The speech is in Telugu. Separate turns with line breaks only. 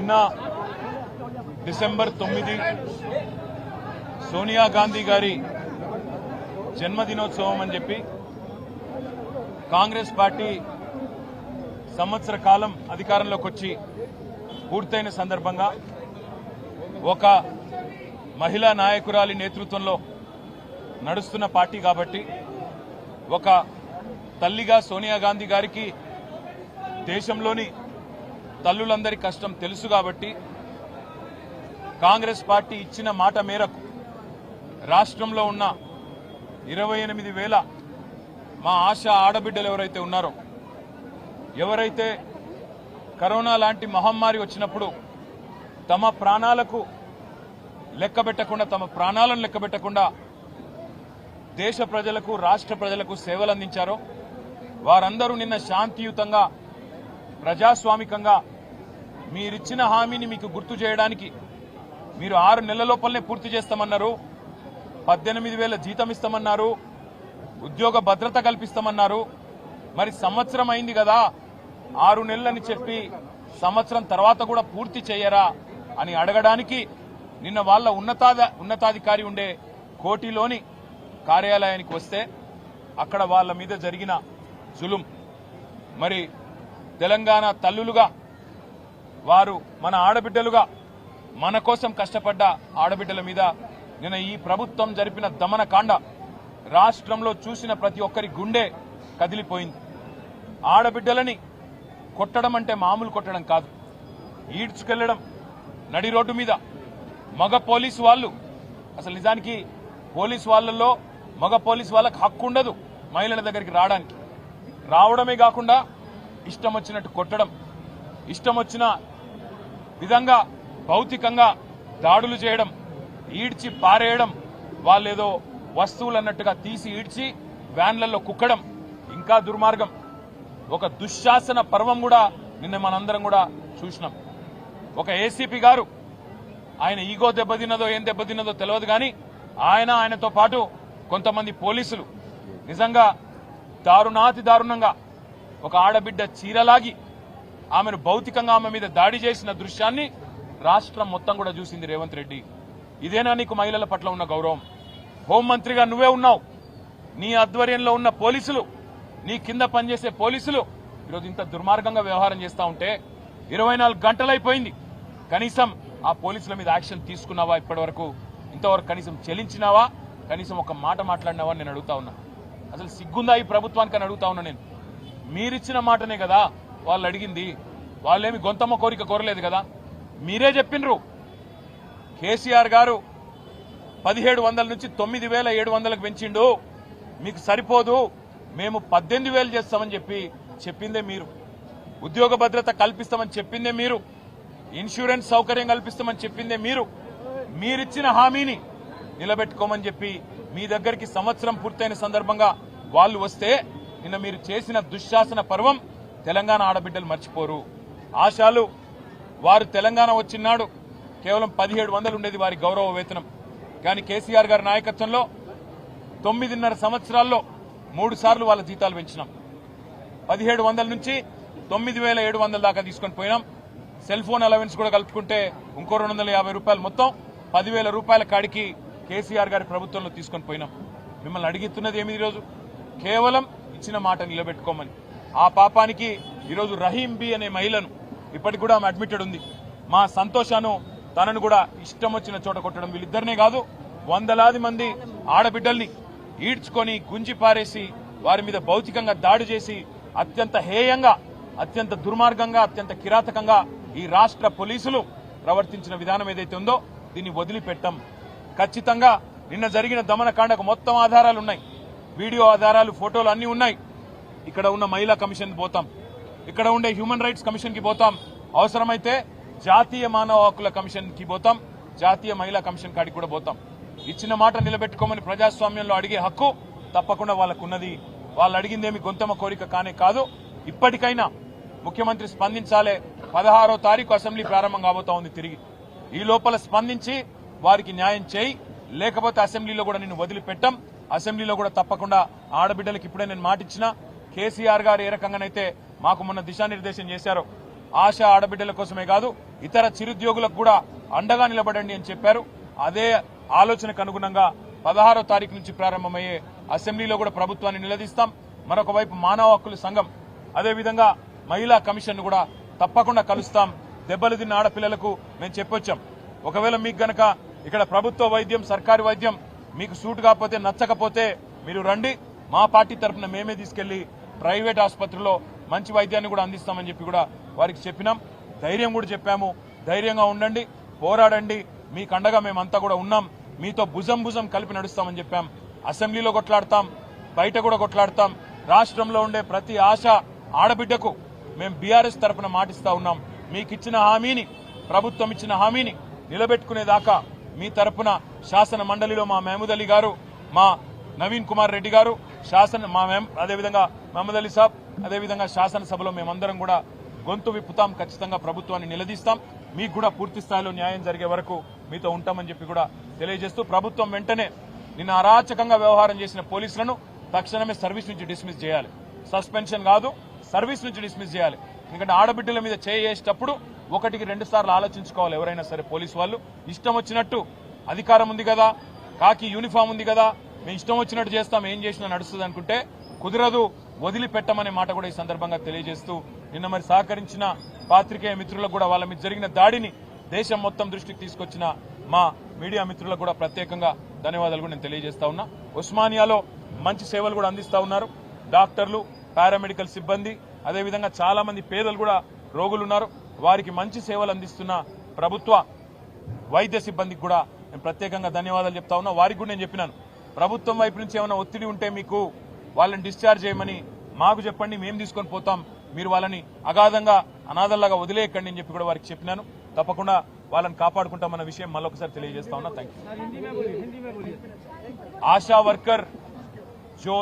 నిన్న డిసెంబర్ 9 సోనియా గాంధీ గారి జన్మదినోత్సవం అని చెప్పి కాంగ్రెస్ పార్టీ సంవత్సర కాలం అధికారంలోకి వచ్చి పూర్తయిన సందర్భంగా ఒక మహిళా నాయకురాలి నేతృత్వంలో నడుస్తున్న పార్టీ కాబట్టి ఒక తల్లిగా సోనియా గాంధీ గారికి దేశంలోని తల్లులందరి కష్టం తెలుసు కాబట్టి కాంగ్రెస్ పార్టీ ఇచ్చిన మాట మేరకు రాష్ట్రంలో ఉన్న 28,000 మా ఆశా ఆడబిడ్డలు ఎవరైతే ఉన్నారో, ఎవరైతే కరోనా లాంటి మహమ్మారి వచ్చినప్పుడు తమ ప్రాణాలకు లెక్కబెట్టకుండా, తమ ప్రాణాలను లెక్కబెట్టకుండా దేశ ప్రజలకు, రాష్ట్ర ప్రజలకు సేవలు అందించారో వారందరూ నిన్న శాంతియుతంగా, ప్రజాస్వామికంగా మీరిచ్చిన హామీని మీకు గుర్తు చేయడానికి మీరు 6 నెలల లోపలనే పూర్తి చేస్తామన్నారు, 18,000 జీతం ఇస్తామన్నారు, ఉద్యోగ భద్రత కల్పిస్తామన్నారు. మరి సంవత్సరం అయింది కదా, 6 నెలలని చెప్పి సంవత్సరం తర్వాత కూడా పూర్తి చేయరా అని అడగడానికి నిన్న వాళ్ళ ఉన్నతాధికారి ఉండే కోటిలోని కార్యాలయానికి వస్తే అక్కడ వాళ్ళ మీద జరిగిన జులుం, మరి తెలంగాణ తల్లులుగా వారు మన ఆడబిడ్డలుగా మన కోసం కష్టపడ్డ ఆడబిడ్డల మీద నిన్న ఈ ప్రభుత్వం జరిపిన దమనకాండ రాష్ట్రంలో చూసిన ప్రతి ఒక్కరి గుండె కదిలిపోయింది. ఆడబిడ్డలని కొట్టడం అంటే మామూలు కొట్టడం కాదు, ఈడ్చుకెళ్లడం నడి రోడ్డు మీద. మగ పోలీసు వాళ్ళు, అసలు నిజానికి పోలీసు వాళ్ళల్లో మగ పోలీసు వాళ్ళకి హక్కు ఉండదు మహిళల దగ్గరికి రావడానికి. రావడమే కాకుండా ఇష్టం వచ్చినట్టు కొట్టడం, ఇష్టం వచ్చిన విధంగా భౌతికంగా దాడులు చేయడం, ఈడ్చి పారేయడం, వాళ్ళేదో వస్తువులు అన్నట్టుగా తీసి ఈడ్చి వ్యాన్లలో కుక్కడం, ఇంకా దుర్మార్గం. ఒక దుశ్శాసన పర్వం కూడా నిన్న మనందరం కూడా చూసినాం. ఒక ఏసీపీ గారు, ఆయన ఈగో దెబ్బతిన్నదో ఏం దెబ్బతిన్నదో తెలియదు కానీ ఆయనతో పాటు కొంతమంది పోలీసులు నిజంగా దారుణాతి దారుణంగా ఒక ఆడబిడ్డ చీరలాగి ఆమెను భౌతికంగా ఆమె మీద దాడి చేసిన దృశ్యాన్ని రాష్ట్రం మొత్తం కూడా చూసింది. రేవంత్ రెడ్డి, ఇదేనా నీకు మహిళల పట్ల ఉన్న గౌరవం? హోంమంత్రిగా నువ్వే ఉన్నావు, నీ ఆధ్వర్యంలో ఉన్న పోలీసులు, నీ కింద పనిచేసే పోలీసులు ఈరోజు ఇంత దుర్మార్గంగా వ్యవహారం చేస్తా ఉంటే 24 గంటలైపోయింది, కనీసం ఆ పోలీసుల మీద యాక్షన్ తీసుకున్నావా? ఇప్పటివరకు ఇంతవరకు కనీసం చెల్లించినావా? కనీసం ఒక మాట మాట్లాడినావా నేను అడుగుతా ఉన్నా. అసలు సిగ్గుందా ఈ ప్రభుత్వానికి అని అడుగుతా ఉన్నా నేను. మీరిచ్చిన మాటనే కదా వాళ్ళు అడిగింది, వాళ్ళేమి గొంతమ్మ కోరిక కోరలేదు కదా. మీరే చెప్పినరు, కేసీఆర్ గారు 1,700 నుంచి 9,700కు పెంచిండు, మీకు సరిపోదు, మేము 18,000 చేస్తామని చెప్పిందే మీరు. ఉద్యోగ భద్రత కల్పిస్తామని చెప్పిందే మీరు. ఇన్సూరెన్స్ సౌకర్యం కల్పిస్తామని చెప్పిందే మీరు. మీరిచ్చిన హామీని నిలబెట్టుకోమని చెప్పి మీ దగ్గరికి సంవత్సరం పూర్తయిన సందర్భంగా వాళ్ళు వస్తే నిన్న మీరు చేసిన దుశ్శాసన పర్వం తెలంగాణ ఆడబిడ్డలు మర్చిపోరు. ఆశాలు వారు తెలంగాణ వచ్చినాడు కేవలం 1,700 ఉండేది వారి గౌరవ వేతనం. కానీ కేసీఆర్ గారి నాయకత్వంలో 9.5 సంవత్సరాల్లో 3 సార్లు వాళ్ళ జీతాలు పెంచినాం. 1,700 నుంచి 9,700 దాకా తీసుకొని పోయినాం. సెల్ ఫోన్ అలవెన్స్ కూడా కలుపుకుంటే ఇంకో 250 రూపాయలు, మొత్తం 10,000 రూపాయల కాడికి కేసీఆర్ గారి ప్రభుత్వంలో తీసుకొని పోయినాం. మిమ్మల్ని అడుగుతున్నది ఏమి ఈరోజు? కేవలం ఇచ్చిన మాట నిలబెట్టుకోమని. ఆ పాపానికి ఈరోజు రహీం బి అనే మహిళను, ఇప్పటికి కూడా ఆమె అడ్మిటెడ్ ఉంది, మా సంతోషాను తనను కూడా ఇష్టం వచ్చిన చోట కొట్టడం, వీళ్ళిద్దరినే కాదు వందలాది మంది ఆడబిడ్డల్ని ఈడ్చుకొని గుంజి పారేసి వారి మీద భౌతికంగా దాడి చేసి అత్యంత హేయంగా, అత్యంత దుర్మార్గంగా, అత్యంత కిరాతకంగా ఈ రాష్ట్ర పోలీసులు ప్రవర్తించిన విధానం ఏదైతే ఉందో దీన్ని వదిలిపెట్టాం. ఖచ్చితంగా నిన్న జరిగిన దమనకాండకు మొత్తం ఆధారాలు ఉన్నాయి, వీడియో ఆధారాలు, ఫోటోలు అన్ని ఉన్నాయి. ఇక్కడ ఉన్న మహిళా కమిషన్ పోతాం, ఇక్కడ ఉండే హ్యూమన్ రైట్స్ కమిషన్ కి పోతాం, అవసరమైతే జాతీయ మానవ హక్కుల కమిషన్ కి పోతాం, జాతీయ మహిళా కమిషన్ కాడికి కూడా పోతాం. ఇచ్చిన మాట నిలబెట్టుకోమని ప్రజాస్వామ్యంలో అడిగే హక్కు తప్పకుండా వాళ్ళకున్నది. వాళ్ళు అడిగిందేమి గొంతమ్మ కోరిక కానే కాదు. ఇప్పటికైనా ముఖ్యమంత్రి స్పందించాలే. 16వ తారీఖు అసెంబ్లీ ప్రారంభం కాబోతా ఉంది తిరిగి. ఈ లోపల స్పందించి వారికి న్యాయం చేయి, లేకపోతే అసెంబ్లీలో కూడా నిన్ను వదిలిపెట్టాం. అసెంబ్లీలో కూడా తప్పకుండా ఆడబిడ్డలకు ఇప్పుడే నేను మాటిచ్చిన, కేసీఆర్ గారు ఏ రకంగానైతే మాకు మొన్న దిశానిర్దేశం చేశారో ఆశా ఆడబిడ్డల కోసమే కాదు ఇతర చిరుద్యోగులకు కూడా అండగా నిలబడండి అని చెప్పారు. అదే ఆలోచనకు అనుగుణంగా 16వ తారీఖు నుంచి ప్రారంభమయ్యే అసెంబ్లీలో కూడా ప్రభుత్వాన్ని నిలదీస్తాం. మరొక వైపు మానవ హక్కుల సంఘం అదేవిధంగా మహిళా కమిషన్ కూడా తప్పకుండా కలుస్తాం. దెబ్బలు తిన్న ఆడపిల్లలకు మేము చెప్పొచ్చాం. ఒకవేళ మీకు గనక ఇక్కడ ప్రభుత్వ వైద్యం సర్కారీ వైద్యం మీకు సూట్ కాకపోతే నచ్చకపోతే మీరు రండి, మా పార్టీ తరఫున మేమే తీసుకెళ్లి ప్రైవేట్ ఆసుపత్రిలో మంచి వైద్యాన్ని కూడా అందిస్తామని చెప్పి కూడా వారికి చెప్పినాం. ధైర్యం కూడా చెప్పాము. ధైర్యంగా ఉండండి, పోరాడండి, మీకు అండగా మేమంతా కూడా ఉన్నాం, మీతో భుజం భుజం కలిపి నడుస్తామని చెప్పాం. అసెంబ్లీలో కొట్లాడతాం, బయట కూడా కొట్లాడతాం. రాష్ట్రంలో ఉండే ప్రతి ఆశ ఆడబిడ్డకు మేము బీఆర్ఎస్ తరఫున మాటిస్తా ఉన్నాం. మీకు ఇచ్చిన హామీని, ప్రభుత్వం ఇచ్చిన హామీని నిలబెట్టుకునేదాకా మీ తరఫున శాసన మండలిలో మా మహమూద్ అలీ గారు, మా నవీన్ కుమార్ రెడ్డి గారు, అదేవిధంగా మహమూద్ అలీ సాబ్, అదేవిధంగా శాసనసభలో మేమందరం కూడా గొంతు విప్పుతాం. ఖచ్చితంగా ప్రభుత్వాన్ని నిలదీస్తాం. మీకు కూడా పూర్తి స్థాయిలో న్యాయం జరిగే వరకు మీతో ఉంటామని చెప్పి కూడా తెలియజేస్తూ ప్రభుత్వం వెంటనే నిన్న అరాచకంగా వ్యవహారం చేసిన పోలీసులను తక్షణమే సర్వీస్ నుంచి డిస్మిస్ చేయాలి. సస్పెన్షన్ కాదు, సర్వీస్ నుంచి డిస్మిస్ చేయాలి. ఎందుకంటే ఆడబిడ్డల మీద చేసేటప్పుడు 1-2 సార్లు ఆలోచించుకోవాలి. ఎవరైనా సరే పోలీసు వాళ్ళు ఇష్టం వచ్చినట్టు అధికారం ఉంది కదా, కాకి యూనిఫామ్ ఉంది కదా, మేము ఇష్టం వచ్చినట్టు చేస్తాం, ఏం చేసినా నడుస్తుంది అనుకుంటే కుదరదు, వదిలిపెట్టమనే మాట కూడా ఈ సందర్భంగా తెలియజేస్తూ నిన్న మరి సహకరించిన పాత్రికేయ మిత్రులకు కూడా వాళ్ళ మీద జరిగిన దాడిని దేశం మొత్తం దృష్టికి తీసుకొచ్చిన మా మీడియా మిత్రులకు కూడా ప్రత్యేకంగా ధన్యవాదాలు కూడా నేను తెలియజేస్తా ఉన్నా. ఉస్మానియాలో మంచి సేవలు కూడా అందిస్తా ఉన్నారు. డాక్టర్లు, పారామెడికల్ సిబ్బంది, అదేవిధంగా చాలా మంది పేదలు కూడా రోగులు ఉన్నారు. వారికి మంచి సేవలు అందిస్తున్న ప్రభుత్వ వైద్య సిబ్బందికి కూడా నేను ప్రత్యేకంగా ధన్యవాదాలు చెప్తా ఉన్నా. వారికి కూడా నేను చెప్పినాను, ప్రభుత్వం వైపు నుంచి ఏమైనా ఒత్తిడి ఉంటే మీకు వాళ్ళని డిశ్చార్జ్ చేయమని మాకు చెప్పండి, మేము తీసుకొని పోతాం, మీరు వాళ్ళని అగాధంగా అనాథల్లాగా వదిలేయకండి అని చెప్పి కూడా వారికి చెప్పినాను. తప్పకుండా వాళ్ళని కాపాడుకుంటామన్న విషయం మళ్ళొకసారి తెలియజేస్తా ఉన్నా. Thank you. ఆశా వర్కర్ जो